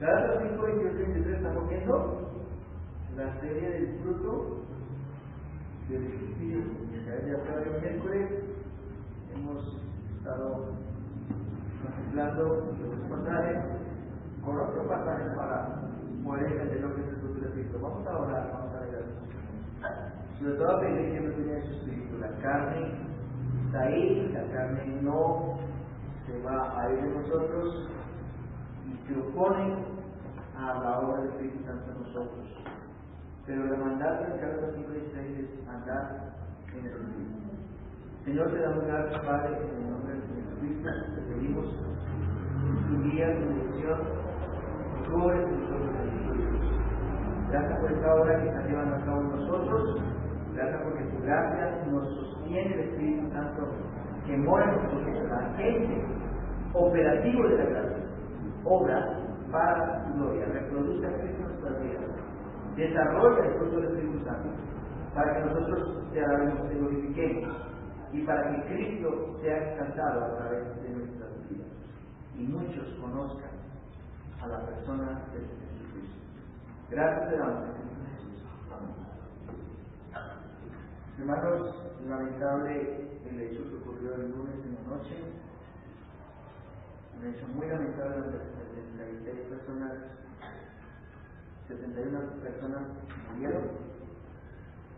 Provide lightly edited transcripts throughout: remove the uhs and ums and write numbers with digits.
Gálatas 5, 28 y 23 estamos viendo la serie del fruto del Espíritu. Ya cada miércoles hemos estado contemplando los pasajes con otros pasajes para poder entender lo que es el fruto del Espíritu. Vamos a orar, vamos a leer. Sobre todo a pedir que no tenga su Espíritu. La carne está ahí, la carne no se va a ir de nosotros y se opone a la obra del Espíritu Santo en nosotros. Pero la mandar en Gálatas 5:16 es andar en el Espíritu. Señor, te damos gracias, Padre, en el nombre de Jesucristo, te pedimos tu guía, tu dirección, tú eres nosotros bendecidos. Gracias por esta obra que estás llevando a cabo en nosotros, gracias porque tu gracia nos sostiene el Espíritu Santo que mora en nosotros, el agente operativo de la gracia, obra para tu gloria, reproduce a Cristo en nuestras vidas, desarrolla el fruto del Espíritu Santo, para que nosotros te alabemos, te glorifiquemos, y para que Cristo sea exaltado a través de nuestras vidas, y muchos conozcan a la persona de Jesucristo. Gracias te damos, Jesús. Amén. Hermanos, lamentable el hecho que ocurrió el lunes en la noche, un hecho muy lamentable donde 71 personas murieron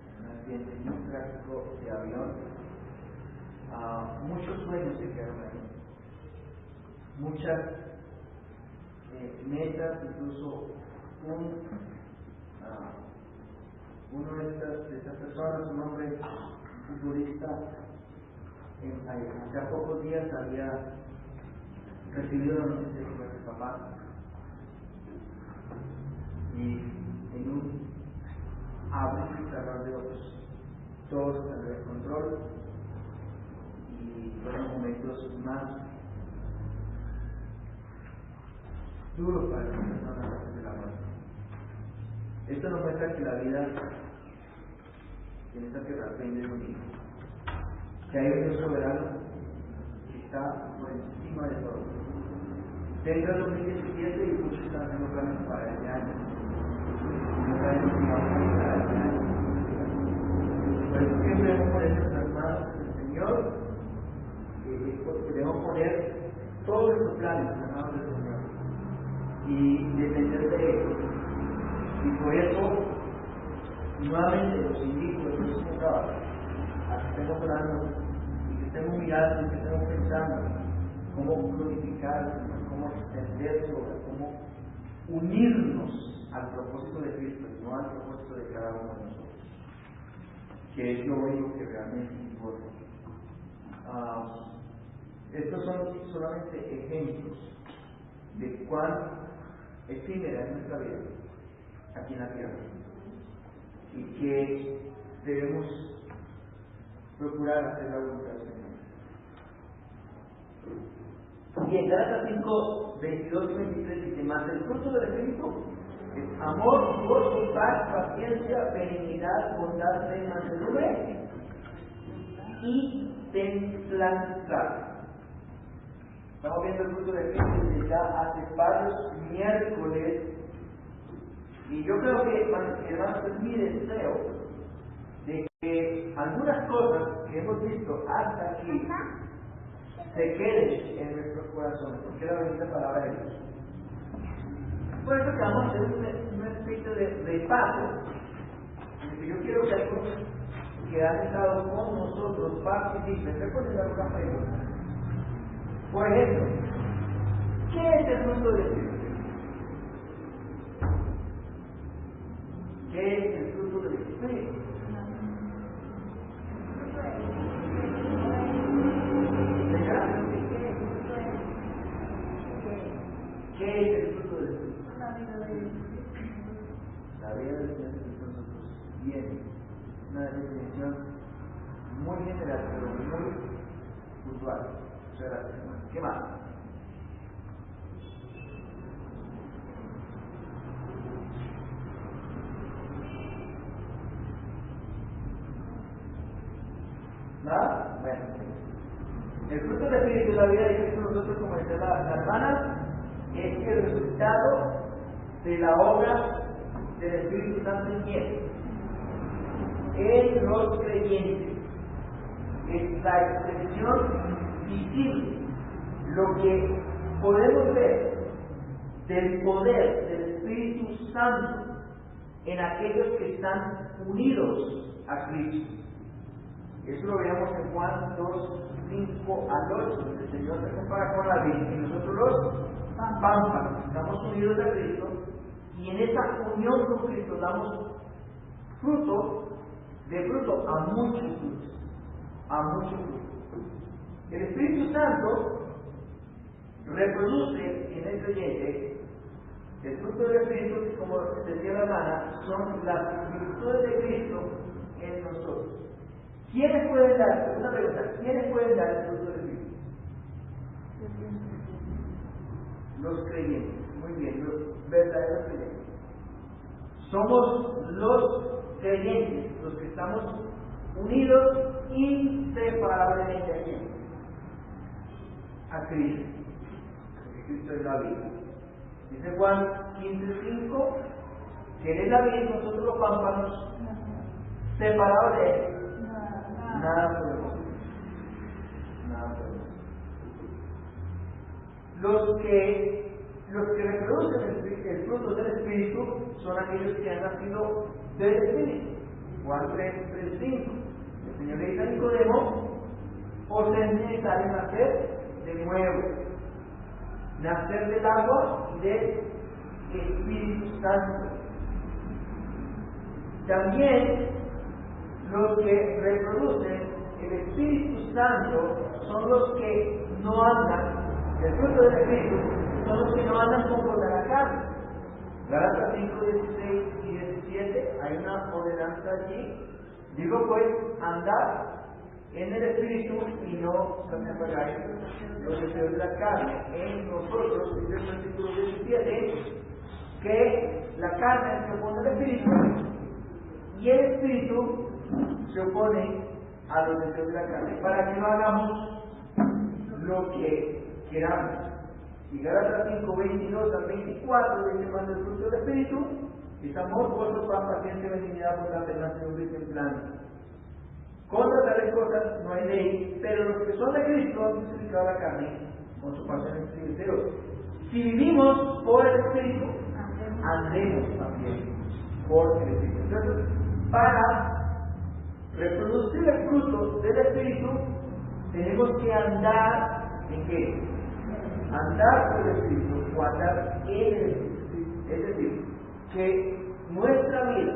en un accidente muy trágico de avión. Muchos sueños se quedaron ahí, muchas metas, incluso uno de estas personas, un hombre futbolista, hace pocos días había recibido la noticia de su papá, y en un abrir y cerrar de ojos todo salió de control, y fueron momentos más duros para las personas antes de la muerte. Esto nos muestra que la vida en esta tierra depende de un hijo, que hay un Dios soberano que está por encima de todo. Entra el 2017 y muchos están haciendo planes para este año. No sabemos si vamos a llegar a este año. Por eso siempre debemos poner nuestras manos en el Señor, debemos poner todos nuestros planes en las manos del Señor y depender de Él. Y por eso, nuevamente los invito a que estemos orando y que estemos mirando y que estemos pensando cómo glorificar, cómo extender su obra, cómo unirnos al propósito de Cristo y no al propósito de cada uno de nosotros, que es lo único que realmente importa. Estos son solamente ejemplos de cuán efímera es nuestra vida aquí en la tierra y que debemos procurar hacer la voluntad del Señor. Y en Gálatas 5, 22 y 23 dice: mas el fruto del Espíritu es amor, gozo, paz, paciencia, benignidad, bondad, fe, mansedumbre y templanza. Estamos viendo el fruto del Espíritu desde ya hace varios miércoles, y yo creo que, hermanos, es mi deseo de que algunas cosas que hemos visto hasta aquí se queden en nuestros corazones, porque es la bendita palabra de Dios. Por eso que vamos a hacer una especie de repaso, en el que yo quiero que algunos que han estado con nosotros participen. Recuerden alguna pregunta. Por ejemplo, ¿qué es el fruto del Espíritu? ¿Qué es el fruto del Espíritu? ¿Qué es el fruto del Espíritu? La vida del Señor Jesús. Bien, una definición muy general, pero muy puntual. Muchas gracias, hermano. ¿Qué más? ¿Nada? Bueno. El fruto del Espíritu de la vida de Cristo nosotros, como decía la hermana, es el resultado de la obra del Espíritu Santo en quién? En los creyentes. Es la expresión visible, lo que podemos ver del poder del Espíritu Santo en aquellos que están unidos a Cristo. Eso lo veamos en Juan 2, 5 al 8, donde el Señor se compara con la vid y nosotros los pámpanos. Estamos unidos a Cristo y en esa unión con Cristo damos fruto, de fruto a muchos frutos, a muchos frutos. El Espíritu Santo reproduce en el creyente el fruto del Espíritu, que como decía la hermana, son las virtudes de Cristo en nosotros. ¿Quiénes pueden dar? Una pregunta, ¿quiénes pueden dar el fruto del Espíritu? Los creyentes. Muy bien, los verdaderos creyentes. Somos los creyentes, los que estamos unidos inseparablemente a quién? A Cristo. Porque Cristo es la vida. Dice Juan 15:5 que Él es la vida y nosotros los pámpanos, separados de Él. Nada podemos hacer. Nada podemos hacer. Los que reproducen el fruto del Espíritu son aquellos que han nacido del Espíritu. Juan 3:5. El Señor le dice a Nicodemo: os es necesario nacer de nuevo. Nacer del agua y del Espíritu Santo. También los que reproducen el Espíritu Santo son los que no andan, el fruto del Espíritu, son los que no andan conforme a la carne. Gálatas 5:16 y 17, hay una ordenanza allí. Digo pues, andad en el Espíritu y no satisfagáis los deseos de la carne. En nosotros, dice el versículo 17, que la carne se opone al Espíritu y el Espíritu se opone a los deseos de la carne, para que no hagamos lo que queramos. Y Gálatas 5:22 al 24 dice: cuando el fruto del Espíritu es amor, gozo, paz, paciencia, benignidad, bondad, mansedumbre y templanza. Contra tales cosas no hay ley, pero los que son de Cristo han crucificado la carne con su pasiones y deseos. Si vivimos por el Espíritu, andemos también por el Espíritu. Entonces, para reproducir el fruto del Espíritu, tenemos que andar ¿en qué? Andar por el Espíritu o andar en el Espíritu. Es decir, que nuestra vida,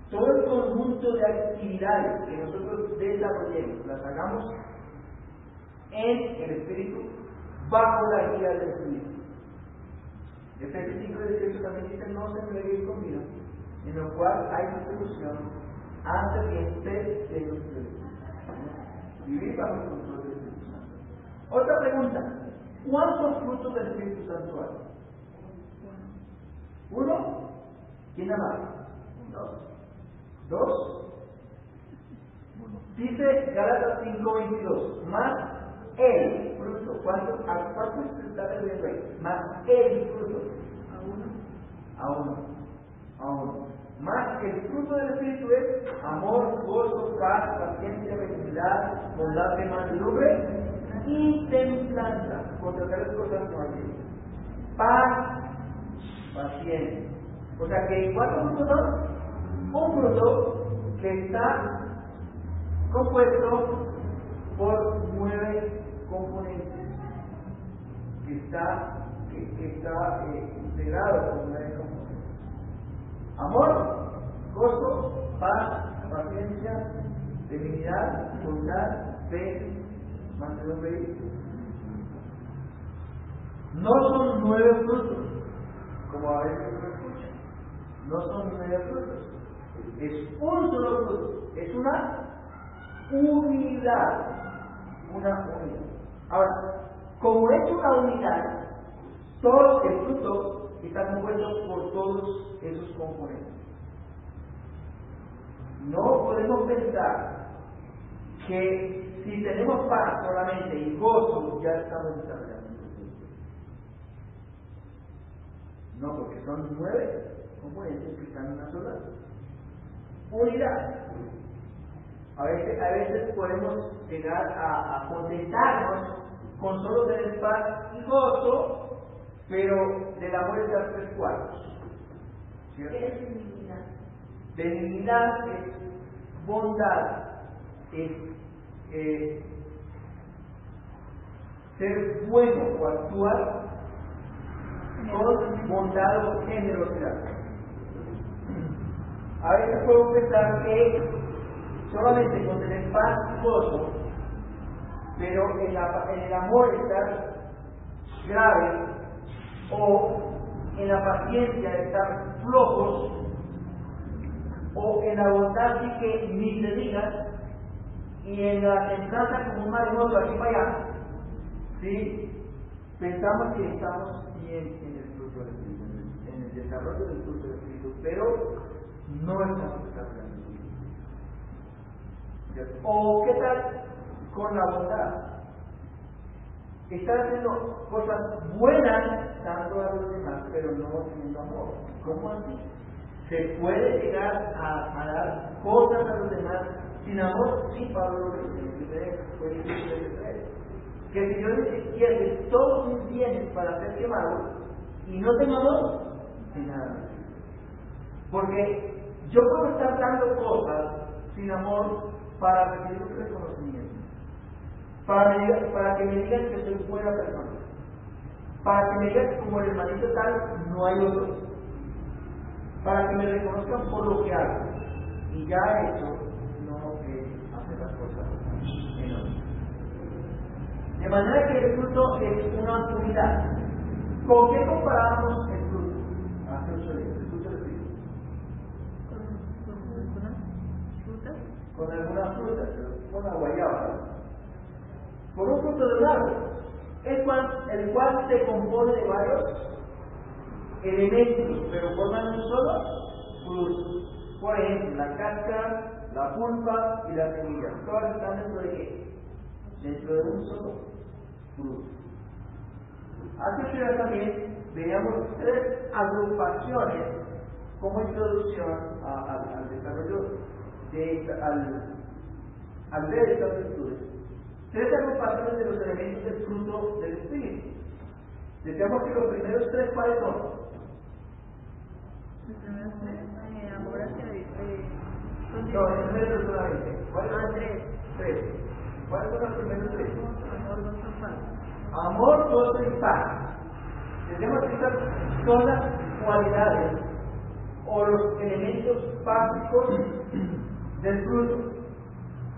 todo el conjunto de actividades que nosotros desarrollemos, las hagamos en el Espíritu, bajo la guía del Espíritu. Efesios 5:18 también dice: no se entreguéis con vida, en lo cual hay distribución, antes bien sed de los espíritus. Vivir bajo el control del Espíritu Santo. Otra pregunta: ¿cuántos frutos del Espíritu Santo hay? ¿Uno? ¿Quién da más? ¿Dos? Dice Gálatas 5:22, más el fruto. ¿Cuántos está perdiendo ahí? Más el fruto. A uno. Más el fruto del Espíritu es amor, gozo, paz, paciencia, benignidad, bondad, mansedumbre y templanza. Contra tales cosas no hay. Paz, paciencia. O sea que ¿cuántos frutos son? Un fruto que está compuesto por 9 componentes, que está integrado por 9 componentes: amor, gozo, paz, paciencia, benignidad, bondad, fe, mansedumbre. No son 9 frutos, como a veces se escucha. No son 9 frutos. Es un solo fruto. Es una unidad. Ahora, como es una unidad, todo el fruto está compuesto por todos esos componentes. No podemos pensar que si tenemos paz solamente y gozo ya estamos desarrollando. No, porque son 9 componentes que están en una sola unidad. A veces podemos llegar a contentarnos con solo tener paz y gozo, pero del amor es dar 3/4. ¿Qué es benignidad? Benignidad es bondad, es ser bueno o actuar con bondad o generosidad. A veces puedo pensar que solamente con tener paz y gozo, pero en el amor estar grave, o en la paciencia estar flojos, o en la bondad sí que ni se diga, y en la templanza como un maremoto aquí para allá, ¿sí? Pensamos que estamos bien en el fruto del Espíritu, en el desarrollo del fruto del Espíritu, pero no estamos desarrollando el Espíritu. ¿O qué tal con la bondad? Estar haciendo cosas buenas dando a los demás, pero no teniendo amor. ¿Cómo así? ¿Se puede llegar a dar cosas a los demás sin amor? Sí, Pablo lo dice, que si yo quiero todos mis bienes para ser quemado y no tengo amor, de nada me sirve. Porque yo puedo estar dando cosas sin amor para recibir un reconocimiento, para que me digan que soy buena persona, para que me digan que como el hermanito tal no hay otro, para que me reconozcan por lo que hago, y ya eso no es hacer las cosas en orden. De manera que el fruto es una unidad. ¿Con qué comparamos el fruto? Hace 8 días, el fruto del Espíritu. Con algunas frutas, con la guayaba, con un fruto de un árbol, el cual se compone de varios elementos, pero forman un solo fruto. Por ejemplo, la cáscara, la pulpa y las semillas, todas están dentro de qué? Dentro de un solo fruto. Hace unos días también veíamos 3 agrupaciones como introducción al desarrollo al ver estas virtudes. 3 agrupaciones de los elementos del fruto del Espíritu. Decíamos que los primeros 3, ¿cuáles son? Los primeros 3, amor hacia No, el primero solamente. ¿Cuáles son? 3. ¿Cuáles son los primeros 3? Amor, gozo, paz. Amor, gozo y paz. Decíamos que estas son las cualidades o los elementos básicos del fruto.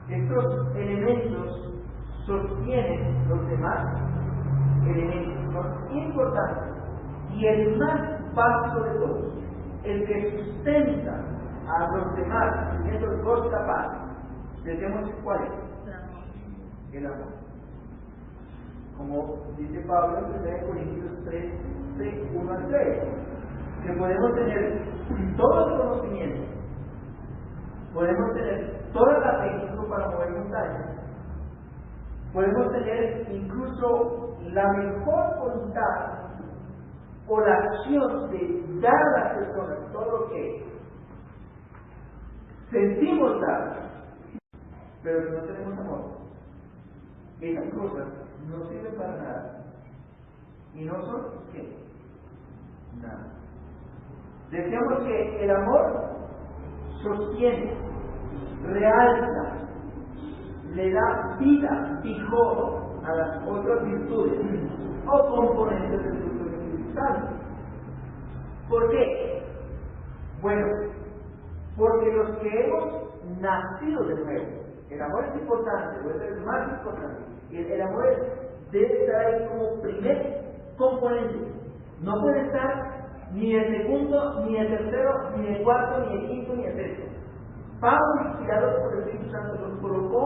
Estos elementos sostienen los demás elementos, son importantes. Y el más básico de todos, el que sustenta a los demás, teniendo el gozo y la paz, decimos cuál es. El amor. Como dice Pablo en 1 Corintios 3, 1 al 3, que podemos tener todo el conocimiento, podemos tener toda la técnica para mover montañas, podemos tener incluso la mejor voluntad o la acción de dar a las personas todo lo que sentimos dar, pero si no tenemos amor, esas cosas no sirven para nada y no son ¿qué? Nada. Decíamos que el amor sostiene, realza, le da vida, vigor a las otras virtudes o componentes del fruto del Espíritu Santo. ¿Por qué? Bueno, porque los que hemos nacido de nuevo, el amor es importante, puede ser el más importante, el amor debe estar ahí como primer componente, no puede estar ni el segundo, ni el tercero, ni el cuarto, ni el quinto, ni el sexto. Pablo, inspirado por el Espíritu Santo, los colocó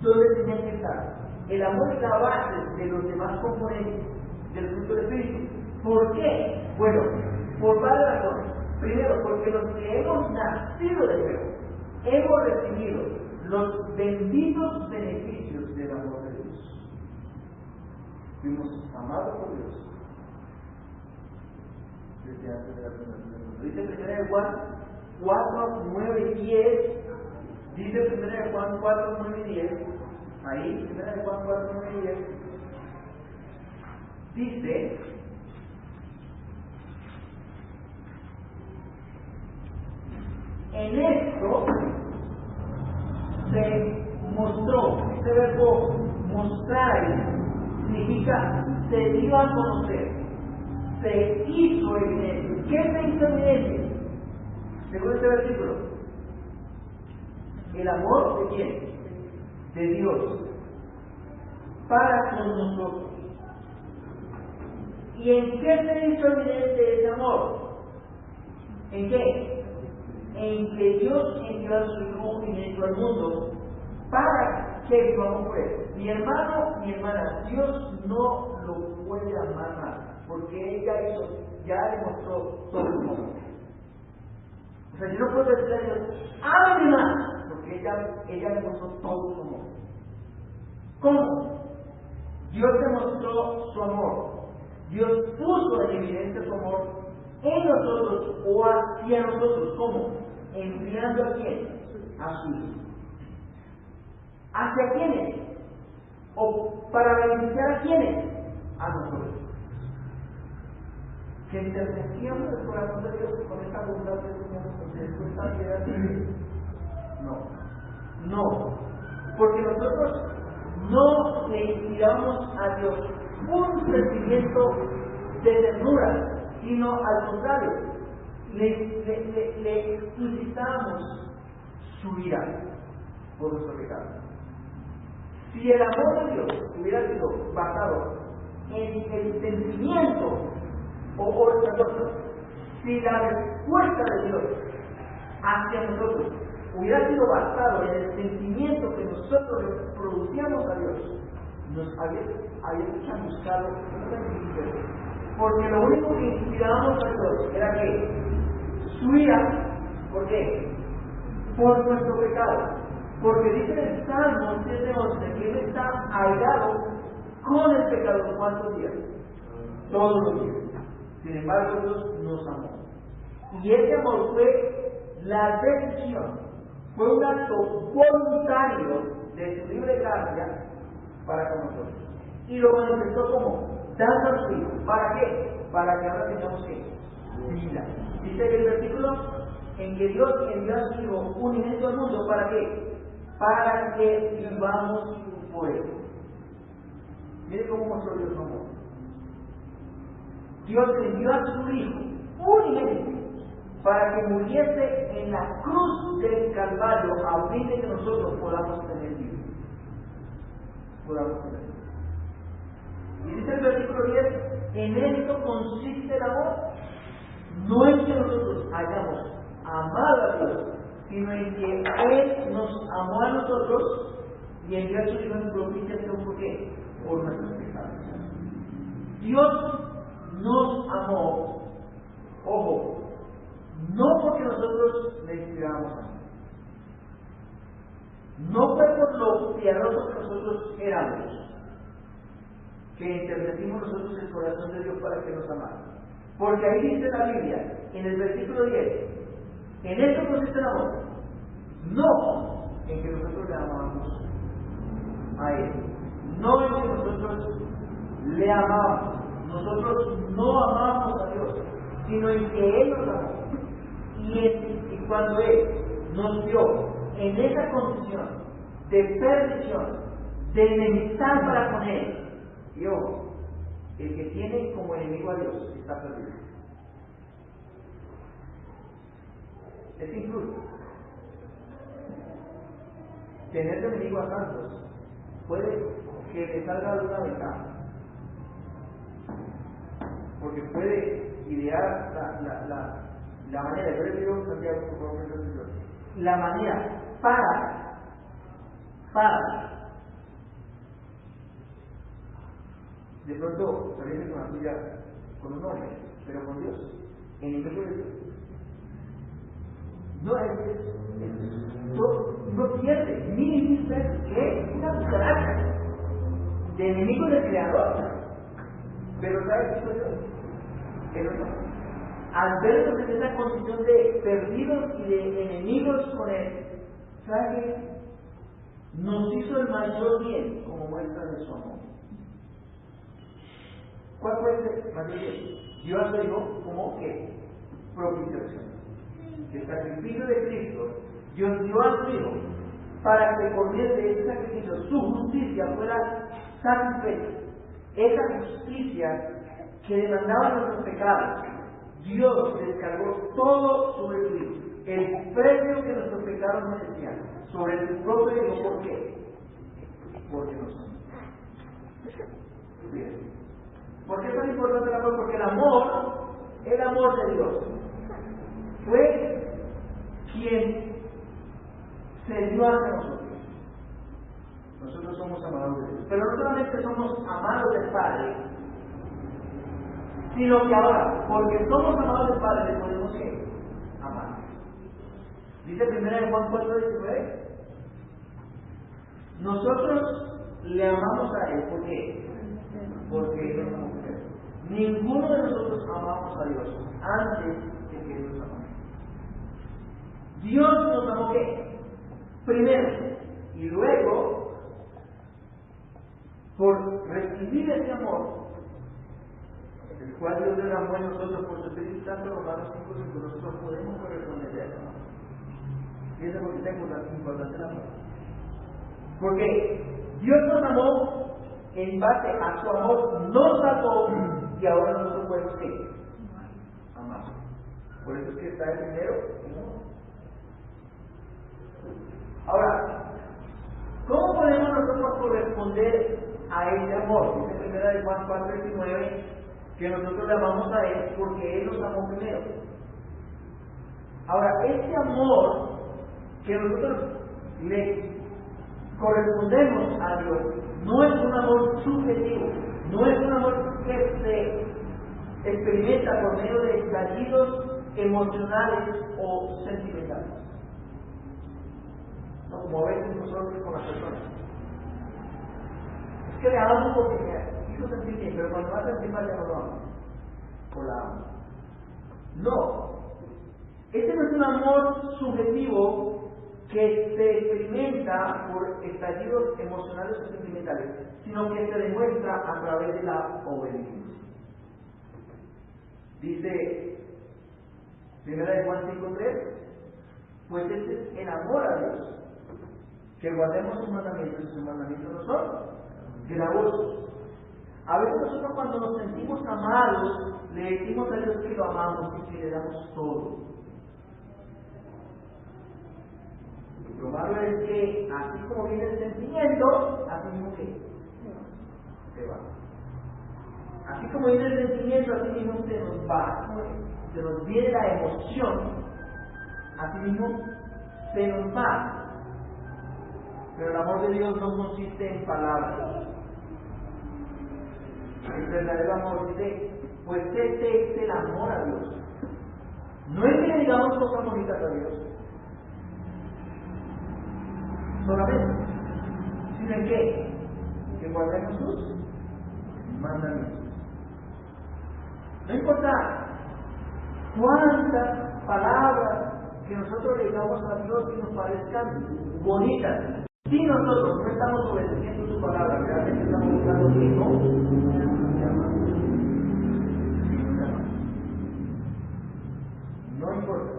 donde tenían que estar. El amor es la base de los demás componentes del fruto del Espíritu. ¿Por qué? Bueno, por varias razones. Primero, porque los que hemos nacido de nuevo, hemos recibido los benditos beneficios del amor de Dios. Fuimos amados por Dios. que antes de la fundación del mundo. Dice 1 de Juan 4, 9 y 10. Dice 1 de Juan 4, 9 y 10. Ahí, 1 de Juan 4, 9 y 10. Dice: en esto se mostró, este verbo mostrar significa se dio a conocer, se hizo evidente. ¿Qué se hizo evidente? Según este versículo, el amor de quién? De Dios para con nosotros. ¿Y en qué se hizo evidente ese amor? ¿En qué? En que Dios envió a su Hijo unigénito al mundo para que su amor fuera. Mi hermano, mi hermana, Dios no lo puede amar más, porque ella ya demostró todo su amor. O sea, yo no puedo decirle a Dios, ámame más, porque ella demostró todo su amor. ¿Cómo? Dios demostró su amor. Dios puso en evidencia su amor en nosotros o hacia nosotros. ¿Cómo? Enviando a quién? A su Hijo. ¿Hacia quiénes? ¿O para beneficiar a quiénes? A nosotros. Que enternecíamos el corazón de Dios con esta bondad que teníamos con esta piedad de Dios. No. Porque nosotros no le inspiramos a Dios un sentimiento de ternura, sino al contrario, le incitamos su ira por nuestro pecado. Si el amor de Dios hubiera sido basado en el sentimiento, si la respuesta de Dios hacia nosotros hubiera sido basado en el sentimiento que nosotros le producíamos a Dios, nos había hecho buscarlo porque lo único que inspirábamos a Dios era que su ira, ¿por qué? Por nuestro pecado. Porque dice en el Salmo 7:11 que Él está airado con el pecador. ¿Cuántos días? Todos los días. Sin embargo, Dios nos amó. Y ese amor fue la decisión, fue un acto voluntario de su libre gracia para con nosotros. Y lo manifestó como dando a su Hijo. ¿Para qué? Para que ahora tengamos que vida. Dice que el versículo en que Dios envió a su Hijo unigénito al mundo, ¿para qué? Para que vivamos por Él. Mire cómo mostró Dios su amor. Dios envió a su Hijo unigénito para que muriese en la cruz del Calvario a fin de que nosotros podamos tener vida. Y dice el versículo 10, en esto consiste el amor, no en que nosotros hayamos amado a Dios, sino en que Él nos amó a nosotros y envió a su Hijo en propiciación. ¿Por qué? Por nuestros pecados. Dios nos amó, ojo, no porque nosotros le inspiramos amor, no fue por lo piadosos que nosotros éramos que enternecimos nosotros el corazón de Dios para que nos amara. Porque ahí dice la Biblia, en el versículo 10, en esto consiste el amor, no en que nosotros le amamos a Él, no en que nosotros le amamos, nosotros no amamos a Dios, sino en que Él nos amó. Y cuando Él nos vio en esa condición de perdición, de enemistad para con Él, y ojo, el que tiene como enemigo a Dios está perdido. Es injusto. Tener de enemigo a santos puede que le salga alguna ventaja, porque puede idear la manera, yo le digo a Santiago, por favor, la manera para de pronto salirse con la suya con un hombre, pero con Dios, enemigo de Dios. No pierde mil veces que es una cucaracha de enemigo del Creador. Pero ¿sabes qué soy yo? Él no. al vernos en esa condición de perdidos y de enemigos con Él, ¿sabe qué? Nos hizo el mayor bien como muestra de su amor. ¿Cuál fue ese mayor bien? Dio a su Hijo como que propiciación. El sacrificio de Cristo, Dios dio a su Hijo para que por medio de ese sacrificio su justicia fuera satisfecha. Esa justicia que demandaba nuestros pecados, Dios descargó todo sobre su Hijo. El precio que nuestros pecados merecían sobre su propio Hijo. ¿Por qué? Porque nos ama. Bien. ¿Por qué es tan importante el amor? Porque el amor de Dios, fue quien se dio hacia nosotros. Nosotros somos amados de Dios. Pero no solamente somos amados del Padre, sino que ahora, porque somos amados del Padre, le podemos ¿qué? Amar. Dice 1 Juan 4:19. Nosotros le amamos a Él. ¿Por qué? Porque Él nos amó primero. Ninguno de nosotros amamos a Dios antes de que Él nos amó. Dios nos amó ¿qué? Primero. Y luego, por recibir ese amor, el cual Dios derramó en nosotros por su Espíritu Santo, Romanos 5:5, nosotros podemos corresponder a eso. Fíjense por qué tengo la importancia del amor. Porque Dios nos amó en base a su amor, nos salvó y ahora nosotros podemos ¿qué? Amar. Por eso es que está el primero y no. Ahora, ¿cómo podemos nosotros corresponder a ese amor? Dice 1 Juan 4:19 que nosotros le amamos a Él porque Él nos amó primero. Ahora, ese amor que nosotros le correspondemos a Dios no es un amor subjetivo, no es un amor que se experimenta por medio de estallidos emocionales o sentimentales. No, como a veces nosotros con las personas. Es que le amo porque me hizo sentir bien, pero cuando va a sentir mal ya no lo amo. O la amo. No. Este no es un amor subjetivo que se experimenta por estallidos emocionales o sentimentales, sino que se demuestra a través de la obediencia. Dice 1 Juan 5:3, pues este es el amor a Dios, que guardemos sus mandamientos, y sus mandamientos no son gravosos. A veces nosotros cuando nos sentimos amados, le decimos a Dios que lo amamos y que le damos todo. Lo malo es que así como viene el sentimiento, así mismo que se va. Así como viene el sentimiento, así mismo se nos va. Se nos viene la emoción, así mismo se nos va. Pero el amor de Dios no consiste en palabras. El verdadero amor dice, pues este es el amor a Dios. No es que le digamos cosas bonitas a Dios solamente, sino en qué? Que guardemos sus mandamientos. No importa cuántas palabras que nosotros le digamos a Dios que nos parezcan bonitas, si nosotros no estamos obedeciendo su palabra, realmente estamos buscando que no importa,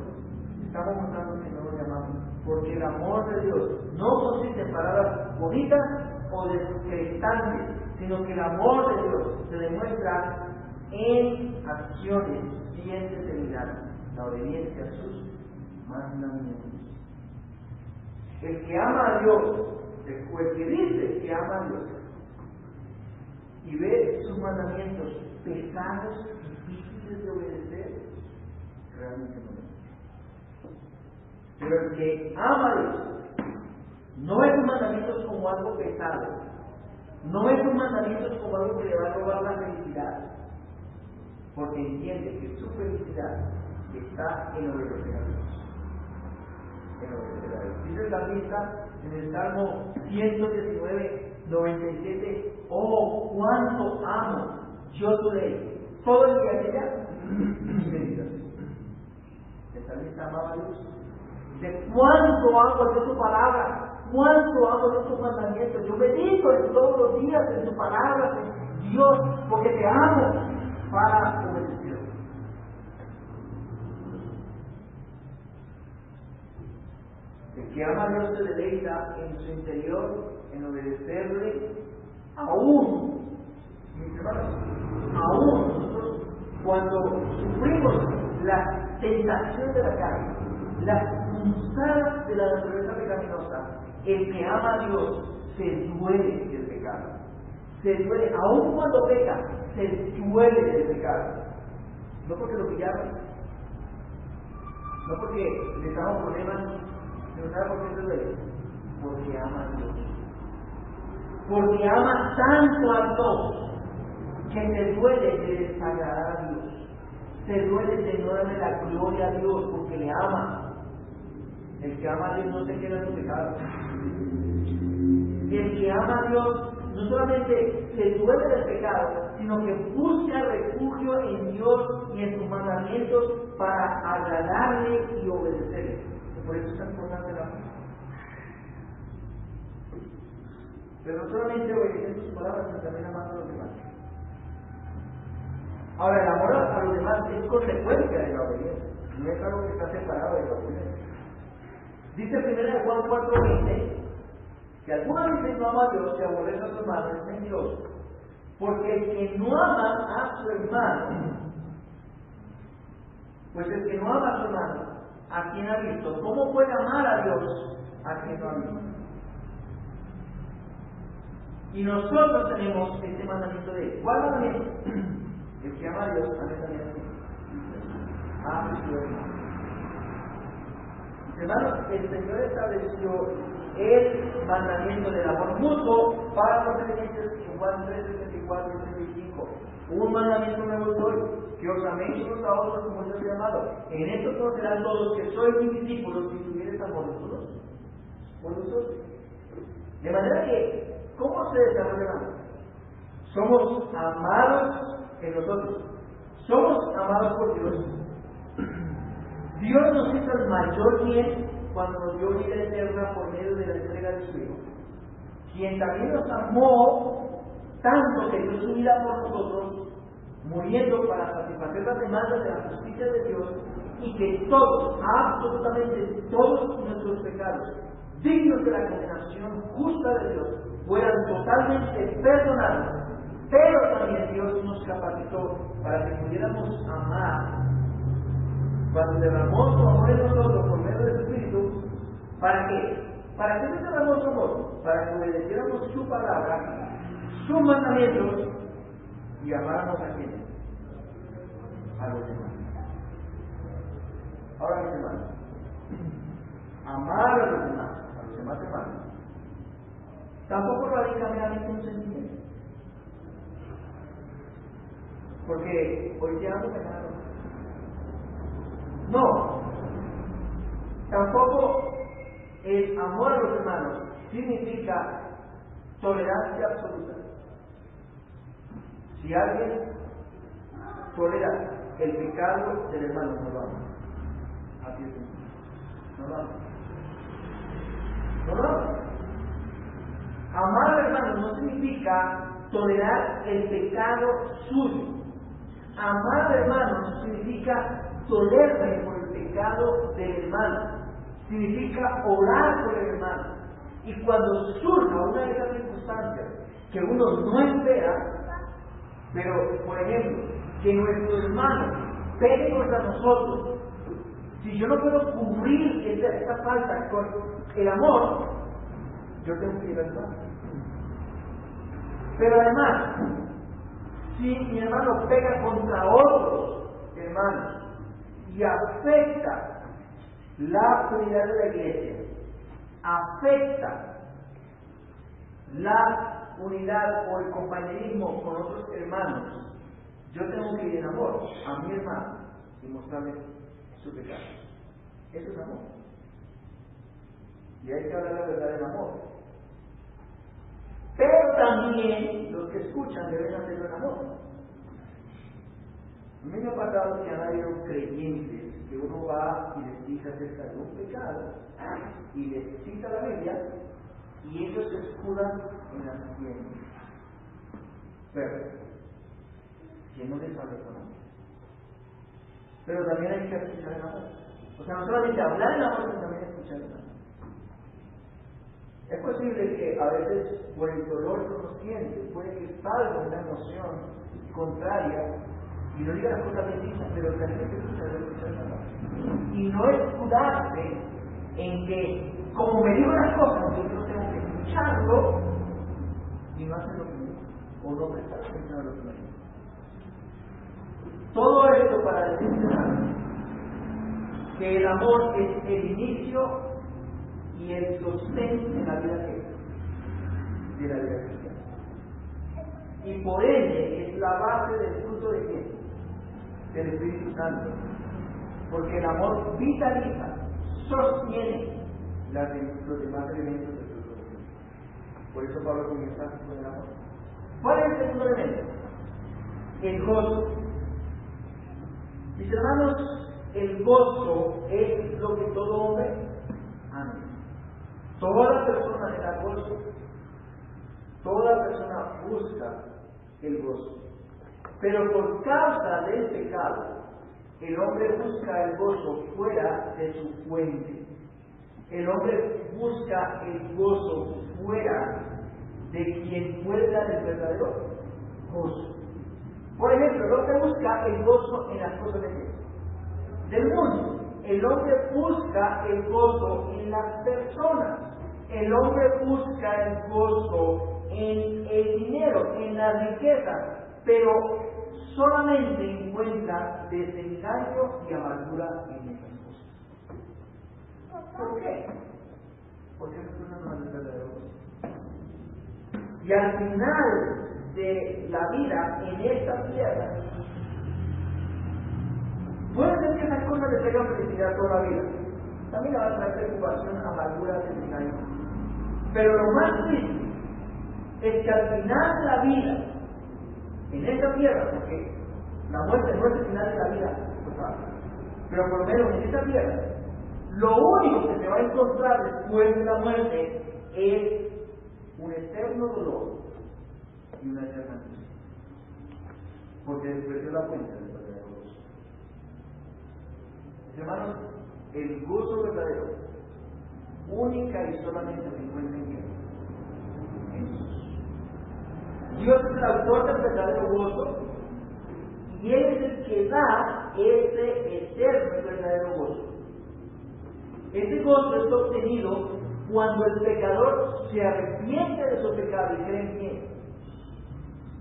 estamos mostrando que no lo llamamos, porque el amor de Dios no consiste en palabras bonitas o descrestantes, sino que el amor de Dios se demuestra en acciones bien determinadas, la obediencia a sus mandamientos. El que ama a Dios, o el que dice que ama a Dios, y ve sus mandamientos pesados, difíciles de obedecer, realmente no lo es. Pero el que ama a Dios, no ve sus mandamientos como algo pesado, no ve sus mandamientos como algo que le va a robar la felicidad, porque entiende que su felicidad está en obedecer a Dios. Dice el salmista en el Salmo 119, 97, oh, cuánto amo yo tu ley, todo el día ella mi meditación. realmente amaba a Dios. De cuánto amo yo tu palabra, cuánto amo yo tus mandamientos. Yo medito en todos los días en tu palabra, Dios, porque te amo para obedecer. El que ama a Dios se deleita en su interior, en obedecerle, aún, mis hermanos, aún nosotros cuando sufrimos la tentación de la carne, las punzadas de la naturaleza pecaminosa, el que ama a Dios se duele del pecado. Se duele, aún cuando peca, se duele del pecado. No porque lo pillaron, no porque le damos problemas, sino ¿sabe por qué se duele? Porque ama a Dios. Porque ama tanto a Dios que se duele de desagradar a Dios. Se duele de no darle la gloria a Dios porque le ama. El que ama a Dios no se queda en su pecado. El que ama a Dios no solamente se duele del pecado, sino que busca refugio en Dios y en sus mandamientos para agradarle y obedecerle. Por eso es tan importante el amor. Pero no solamente obedeciendo sus palabras, sino también amando a los demás. Ahora, el amor a los demás es consecuencia de la obediencia, no es algo que está separado de la obediencia. Dice 1 Juan 4:20 que alguna vez no ama a Dios y aborrece a su hermano es mentiroso, porque el que no ama a su hermano, pues el que no ama a su hermano, a quien ha visto, ¿cómo puede amar a Dios a quien no ha visto? Y nosotros tenemos este mandamiento de él. ¿Cuál mandamiento? El que ama a Dios ame también a Dios. Ame a su hermano. Hermanos, el Señor estableció el mandamiento del amor mutuo para los creyentes en Juan 3, 64 y 35. Un mandamiento nuevo doy, que os améis unos a otros como yo os he amado. En esto conocerán todos que sois mis discípulos si tuviereis amor unos por los otros. De manera que, ¿cómo se desarrolla el amor? Somos amados en nosotros. Somos amados por Dios. Dios nos hizo el mayor bien cuando nos dio vida eterna por medio de la entrega de su Hijo, quien también nos amó tanto que dio su vida por nosotros, muriendo para satisfacer las demandas de la justicia de Dios, y que todos, absolutamente todos nuestros pecados, dignos de la condenación justa de Dios, fueran totalmente perdonados. Pero también Dios nos capacitó para que pudiéramos amar cuando derramó su amor en nosotros por medio del Espíritu. ¿Para qué? ¿Para qué nos derramó su amor? Para que obedeciéramos su palabra, sus mandamientos y amáramos a quién? A los demás. Ahora, mis hermanos, amar a los demás hermanos, tampoco radica meramente un sentimiento. Porque hoy te amo, hermano. No, tampoco el amor a los hermanos significa tolerancia absoluta. Si alguien tolera el pecado del hermano, no lo ama. Así es, no lo ama. No lo ama. Amar al hermano no significa tolerar el pecado suyo. Amar al hermano significa tolerarle por el pecado del hermano. Significa orar por el hermano. Y cuando surja una de esas circunstancias que uno no espera, pero, por ejemplo, que nuestro hermano pegue contra nosotros, si yo no puedo cubrir esta falta con el amor, yo tengo que ir al hermano. Pero además, si mi hermano pega contra otros hermanos y afecta la unidad de la iglesia, afecta la unidad o el compañerismo con otros hermanos, yo tengo que ir en amor a mi hermano y mostrarle su pecado. Eso es amor. Y hay que hablar la verdad del amor. Pero también los que escuchan deben hacerlo en amor. A mí me ha pasado que han habido creyentes que uno va y les dice acerca de un pecado y les cita la Biblia y ellos se escudan en las ciencias. Pero, que no les hable con amor. Pero también hay que escuchar el amor. O sea, no solamente hablar el amor, sino también escuchar el amor. Es posible que a veces, por el dolor que uno siente, puede que salga una emoción contraria y no diga las cosas bendicitas, pero también hay que escuchar el amor. Y no escudarse en que, como me digo las cosas, yo tengo que escucharlo y no hacer lo que me digo, o no prestar atención a lo que me digo. Todo esto para decir que el amor es el inicio y el sostén de la vida cristiana. Y por ende es la base del fruto de quién? Del Espíritu Santo. Porque el amor vitaliza, sostiene los demás elementos del fruto de Dios. Por eso Pablo comienza con el amor. ¿Cuál es el segundo elemento? El gozo. Mis hermanos, el gozo es lo que todo hombre ama. Toda persona le da gozo. Toda persona busca el gozo. Pero por causa del pecado, el hombre busca el gozo fuera de su fuente. El hombre busca el gozo fuera de quien puede dar el verdadero gozo. Por ejemplo, el hombre busca el gozo en las cosas de Dios, del mundo. El hombre busca el gozo en las personas. El hombre busca el gozo en el dinero, en la riqueza, pero solamente encuentra desengaño y amargura en esas cosas. ¿Por qué? Porque no es el verdadero gozo. Y al final de la vida en esta tierra, puede ser que esas cosas le traigan felicidad toda la vida. También le va a traer preocupación, amargura, desengaño. Pero lo más triste es que al final de la vida, en esta tierra, porque la muerte no es el final de la vida total, pero por lo menos en esta tierra, lo único que se va a encontrar después de la muerte es un eterno dolor y una eterna angustia, porque desperdició la cuenta del verdadero gozo. Mis hermanos, el gozo verdadero única y solamente se encuentra en Dios. Dios es el autor del verdadero gozo y Él es el que da ese eterno y verdadero gozo. Ese gozo es obtenido cuando el pecador se arrepiente de su pecado y cree en quién,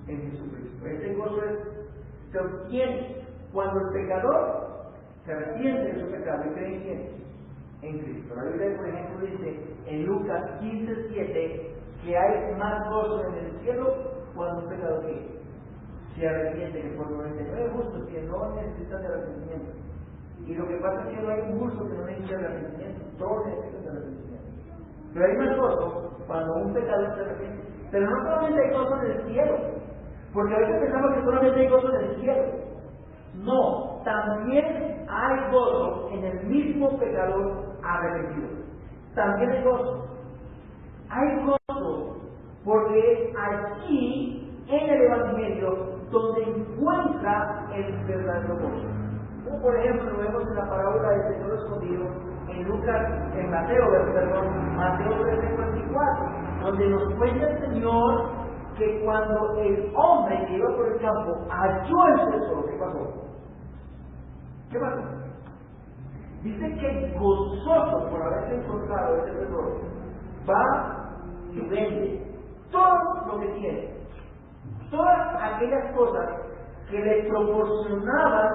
en Jesucristo. Ese gozo se obtiene cuando el pecador se arrepiente de su pecado y cree en quién, en Cristo. La Biblia, por ejemplo, dice en Lucas 15:7 que hay más gozo en el cielo cuando un pecador se arrepiente, que por 99 justos que no necesitan de arrepentimiento. Y lo que pasa es que no hay un justo que no necesita de arrepentimiento, todos necesitan de arrepentimiento. Pero hay más gozo cuando un pecador se arrepiente. Pero no solamente hay gozo en el cielo, porque a veces pensamos que solamente hay gozo en el cielo. No, también hay gozo en el mismo pecador arrepentido. También hay gozo. Hay gozo porque es allí, en el Evangelio, donde encuentra el verdadero gozo. Como por ejemplo lo vemos en la parábola del tesoro escondido en Mateo 13:24, donde nos cuenta el Señor que cuando el hombre que iba por el campo halló el tesoro, ¿qué pasó? ¿Qué pasó? Dice que gozoso por haberse encontrado ese tesoro, va y vende todo lo que tiene, todas aquellas cosas que le proporcionaban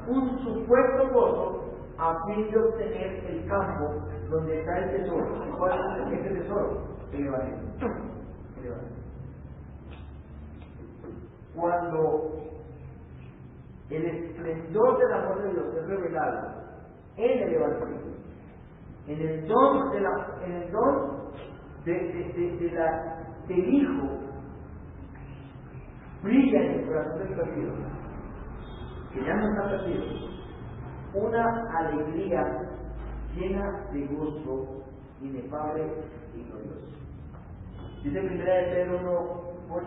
un supuesto gozo a fin de obtener el campo donde está el tesoro. ¿Cuál es ese tesoro? El Evangelio. El Evangelio. Cuando el esplendor del amor de Dios es revelado en el Evangelio, en el don del Hijo, brilla en el corazón del perdido, que ya no está perdido. una alegría llena de gozo inefable y glorioso. Dice 1 Pedro 1:8.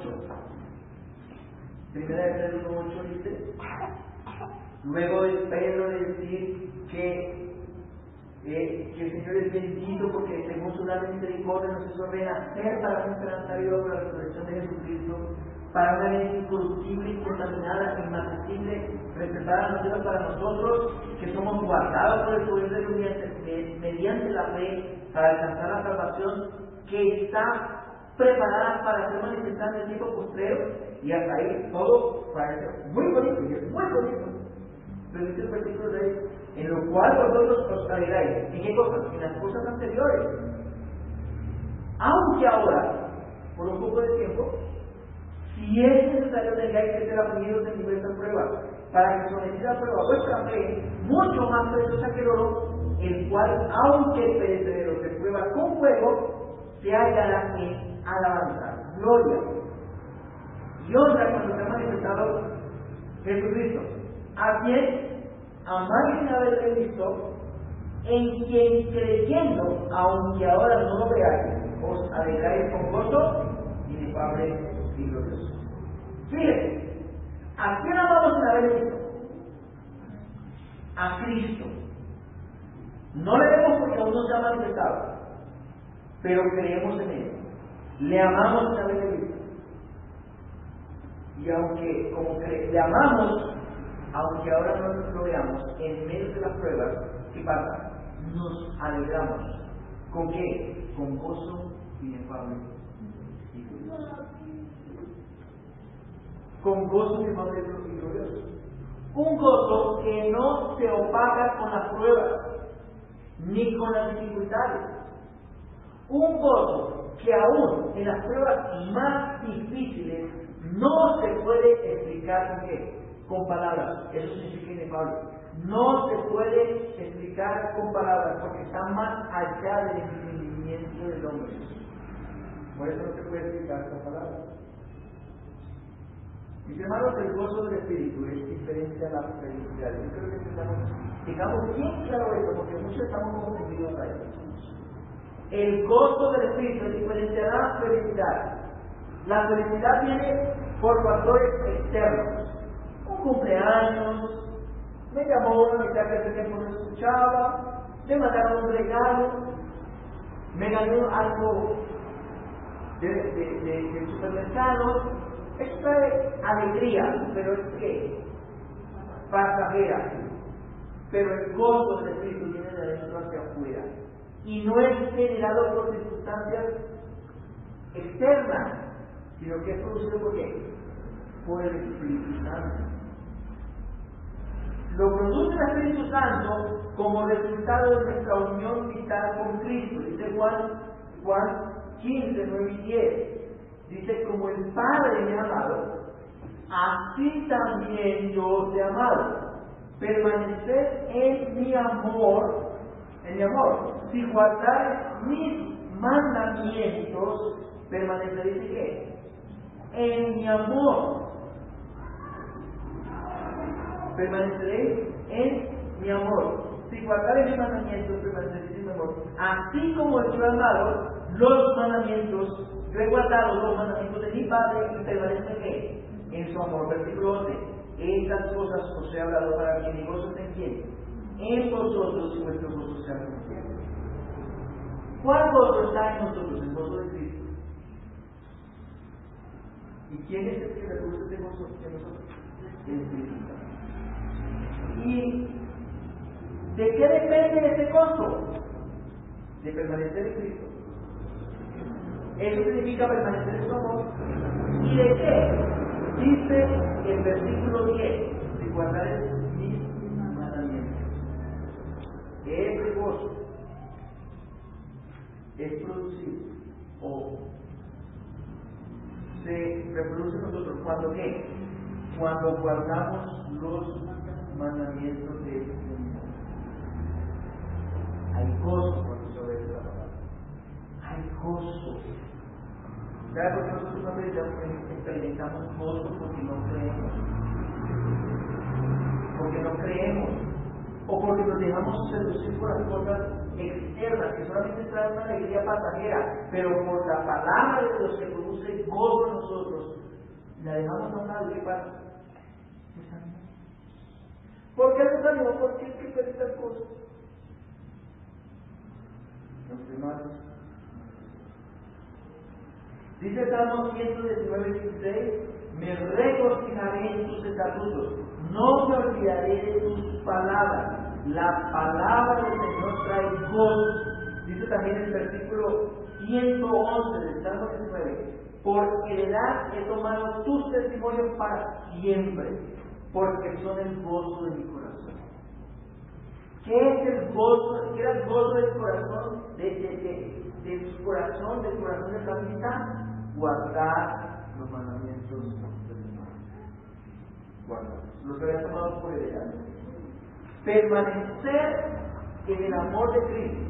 1 Pedro 1:8 dice: luego de Pedro de decir que el Señor es bendito porque según su gran misericordia nos hizo renacer para una esperanza viva por la resurrección de Jesucristo, para una vida incorruptible, incontaminada, inmarcesible, reservada para nosotros, que somos guardados por el poder de Dios mediante la fe, para alcanzar la salvación que está preparada para ser manifestada en el tiempo postrero. Y hasta ahí todo parece muy bonito, y es muy bonito. Pero dice el versículo 6: en lo cual vosotros os alegráis. ¿En qué cosas? En las cosas anteriores. Aunque ahora, por un poco de tiempo, si es necesario, tengáis que ser afligidos en diversas pruebas, para que sometida a prueba vuestra fe, mucho más preciosa que el oro, el cual, aunque perecedero, se prueba con fuego, se hallará en alabanza, gloria y honra cuando se ha manifestado Jesucristo, a quien amáis sin haberle visto, en quien creyendo, aunque ahora no lo veáis, os alegráis con gozo inefable y glorioso. Fíjense, ¿a quién amamos sin haberle visto? A Cristo. No le vemos porque aún no se ha manifestado, pero creemos en Él. Le amamos sin haberle visto. Y aunque le amamos, aunque ahora no lo veamos, en medio de las pruebas, ¿qué pasa? Nos alegramos. ¿Con qué? Con gozo inefable y glorioso. Con gozo inefable y glorioso. Un gozo que no se opaca con las pruebas, ni con las dificultades. Un gozo que aún en las pruebas más difíciles no se puede explicar con qué, con palabras. Eso significa inefable. No se puede explicar con palabras porque está más allá del entendimiento del hombre. Por eso no se puede explicar con palabras. Mis hermanos, el gozo del Espíritu es diferente a la felicidad. Yo creo que tengamos bien claro esto, porque muchos estamos confundidos ahí. El gozo del Espíritu es diferente a la felicidad. La felicidad viene por factores externos. Un cumpleaños, me llamó una amistad que hace tiempo no escuchaba, me mandaron un regalo, me ganó algo del supermercado. Esto trae alegría, pero es que pasajera. Pero el gozo del Espíritu viene de adentro hacia afuera y no es generado por circunstancias externas, sino que es producido por qué? Por el Espíritu Santo. Lo produce el Espíritu Santo como resultado de nuestra unión vital con Cristo. Dice Juan 15, 9 y 10. Dice: como el Padre me ha amado, así también yo os he amado. Permaneced en mi amor, Si guardáis mis mandamientos, permaneceréis en qué? En mi amor. Permaneceréis en mi amor. Si guardáis mis mandamientos, permaneceréis en mi amor. Así como yo he amado los mandamientos, yo he guardado los mandamientos de mi Padre y permanece en su amor. Versículo 11. Estas cosas os he hablado para que mi gozo esté en quién? En vosotros y vuestro gozo sea completo. ¿Cuál gozo está en nosotros? El gozo de Cristo. ¿Y quién es el que reduce este gozo en nosotros? El Espíritu Santo. ¿Y de qué depende ese gozo? De permanecer en Cristo. Eso significa permanecer en su amor. ¿Y de qué? Dice el versículo 10: si guardaréis mis mandamientos. Ese gozo es producido o se reproduce en nosotros cuando ¿qué? Cuando guardamos los mandamientos de Dios. Hay gozo cuando se obedece la palabra. Hay gozo. ¿Sabes por qué nosotros no experimentamos gozo? Porque no creemos. Porque no creemos. O nos dejamos seducir por las cosas externas que solamente traen una alegría pasajera, pero por la palabra de Dios que produce gozo en nosotros, la dejamos a un lado. ¿Qué pasa? ¿Por qué nos animó? ¿Por qué es que puede estas cosas? Los hermanos. Dice Salmo 119:16: me regocijaré en tus estatutos, no me olvidaré de tus palabras. La palabra del Señor trae gozo. Dice también el versículo 111 del Salmo 19: por heredad he tomado tus testimonios para siempre, porque son el gozo de mi corazón. ¿Qué es el gozo? ¿Qué era el gozo del corazón? De su corazón, del corazón de Samita, guardar los mandamientos del Señor. Guardar. Los había tomado por heredad. Permanecer en el amor de Cristo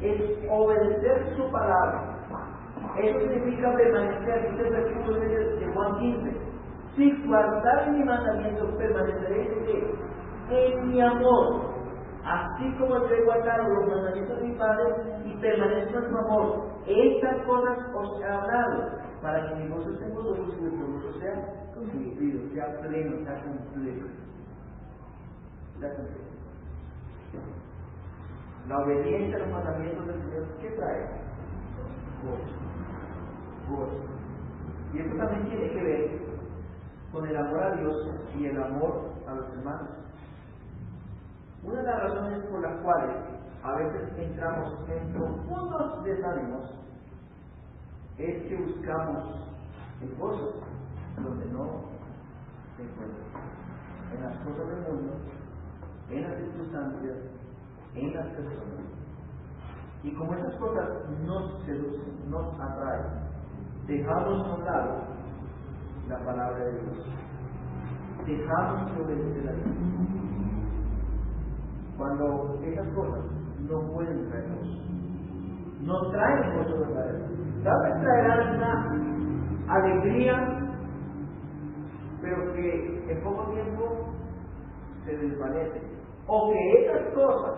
es obedecer su palabra. Eso significa permanecer. Dice el versículo de Juan 15: si guardar mi mandamiento, permaneceré en mi amor, así como yo he guardado los mandamientos de mi Padre y permanezco en su amor. Estas cosas os he hablado, para que mi gozo esté en vosotros y vuestro gozo sea cumplido, sea pleno, sea completo. La obediencia a los mandamientos del Señor, ¿qué trae? Gozo. Y esto también tiene que ver con el amor a Dios y el amor a los hermanos. Una de las razones por las cuales a veces entramos en profundos desánimos es que buscamos el gozo donde no se encuentra, en las cosas del mundo, en las circunstancias, en las personas. Y como esas cosas nos seducen, nos atraen, dejamos a un lado la palabra de Dios, dejamos de obedecer a Dios. Cuando esas cosas no pueden traer gozo, no traen gozo verdadero, tal vez traerán una alegría, pero que en poco tiempo se desvanece, o que esas cosas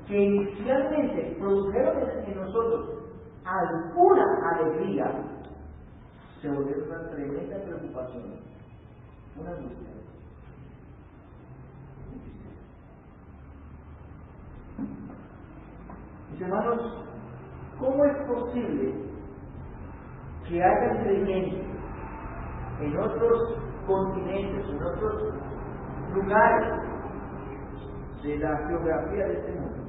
que inicialmente produjeron en nosotros alguna alegría se volvieron una tremenda preocupación, una angustia. Mis hermanos, ¿cómo es posible que haya creyentes en otros continentes, en otros lugares de la geografía de este mundo,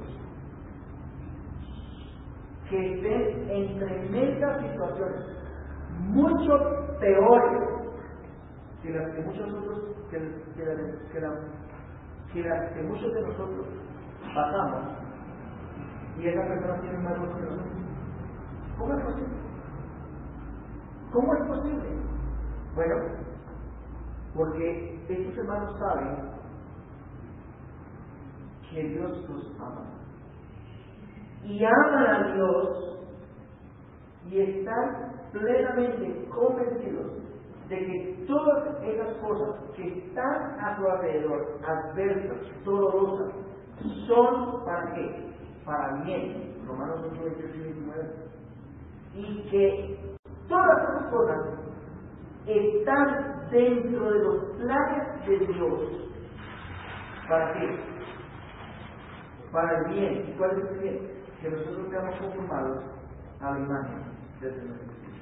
que estén en tremendas situaciones, mucho peores que las que muchos otros, que las que muchos de nosotros pasamos, y esas personas tienen más gozo que nosotros? ¿Cómo es posible? ¿Cómo es posible? Bueno, porque estos hermanos saben que Dios los ama. Y aman a Dios y están plenamente convencidos de que todas esas cosas que están a su alrededor, adversas, dolorosas, son ¿para qué? Para bien. Romanos 8, 28 y 29. Y que todas esas cosas están dentro de los planes de Dios. ¿Para qué? Para el bien. ¿Y cuál es el bien? Que nosotros seamos conformados a la imagen del Señor Jesucristo.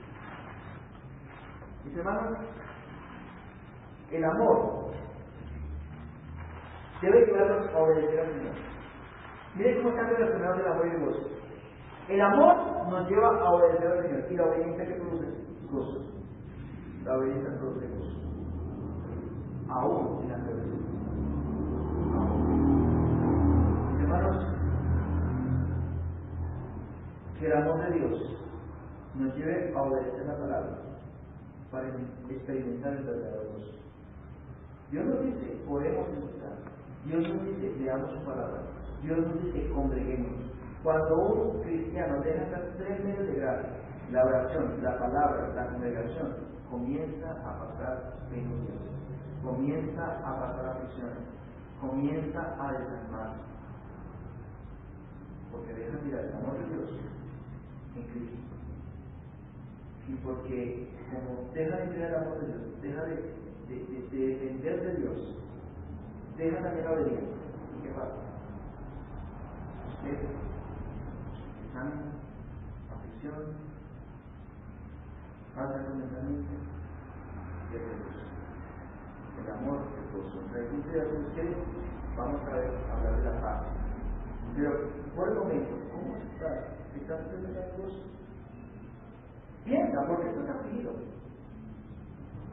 Mis hermanos, el amor debe ayudarnos a obedecer al Señor. Miren cómo están relacionados el amor y el gozo. El amor nos lleva a obedecer al Señor, y la obediencia que produce gozo. La obediencia produce gozo. Aún en la rebelión. Mis hermanos, que el amor de Dios nos lleve a obedecer la palabra para experimentar el verdadero gozo. Dios nos dice, oremos en nuestra casa. Dios nos dice, leamos su palabra. Dios nos dice, congreguemos. Cuando un cristiano deja estas tres medios de gracia, la oración, la palabra, la congregación, comienza a pasar bendiciones, comienza a pasar aflicciones, comienza a desarmarse, porque deja de mirar el amor de Dios en Cristo. Y porque como deja de mirar el amor de Dios, deja de depender de Dios, deja también la obediencia. ¿Y qué pasa? Usted, desánimo, aflicción, falta de contentamiento, pierde Dios. El amor es gozo. Entonces, ustedes vamos a hablar de la paz. Pero por el momento, ¿cómo estás? ¿Estás teniendo gozo? Piensa, porque estás afligido.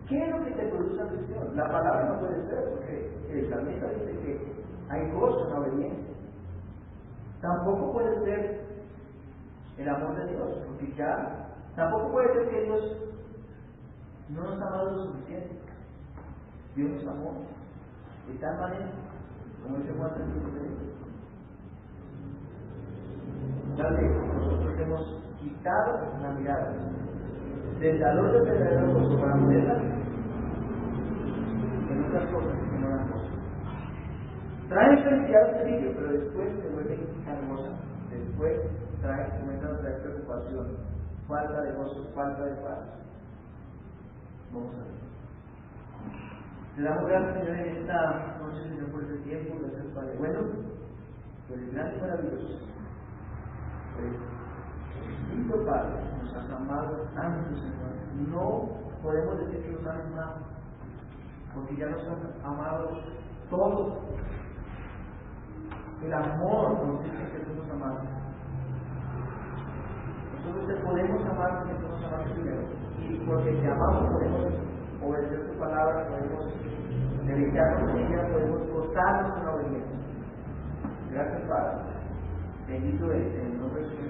¿Qué es lo que te produce aflicción? La palabra no puede ser, porque el salmista dice que hay gozo en la obediencia. Tampoco puede ser el amor de Dios, porque ya tampoco puede ser que Dios no nos ha amado lo suficiente. Dios nos amó de tal manera, como dice Juan 3:23. Tal vez nosotros hemos quitado la mirada del valor del verdadero gozo para ponerla en otras cosas que no dan gozo. Trae felicidad al principio, pero después se vuelve hermosa. Después comienzan a traer preocupación, falta de gozo, falta de paz. Vamos a ver. Le damos gracias, Señor, en esta noche, Señor, por este tiempo. Gracias, Padre. Bueno, por el grande y maravilloso. Bendito Padre, nos has amado tanto, Señor. No podemos decir que nos ames más, porque ya nos has amado todo. El amor nos dice que somos amados. Nosotros te podemos amar porque tú nos amaste primero. Y porque te amamos podemos obedecer tu palabra, podemos dedicarnos a ella, podemos gozarnos con la obediencia. Gracias, Padre. Bendito es en el nombre de Jesús.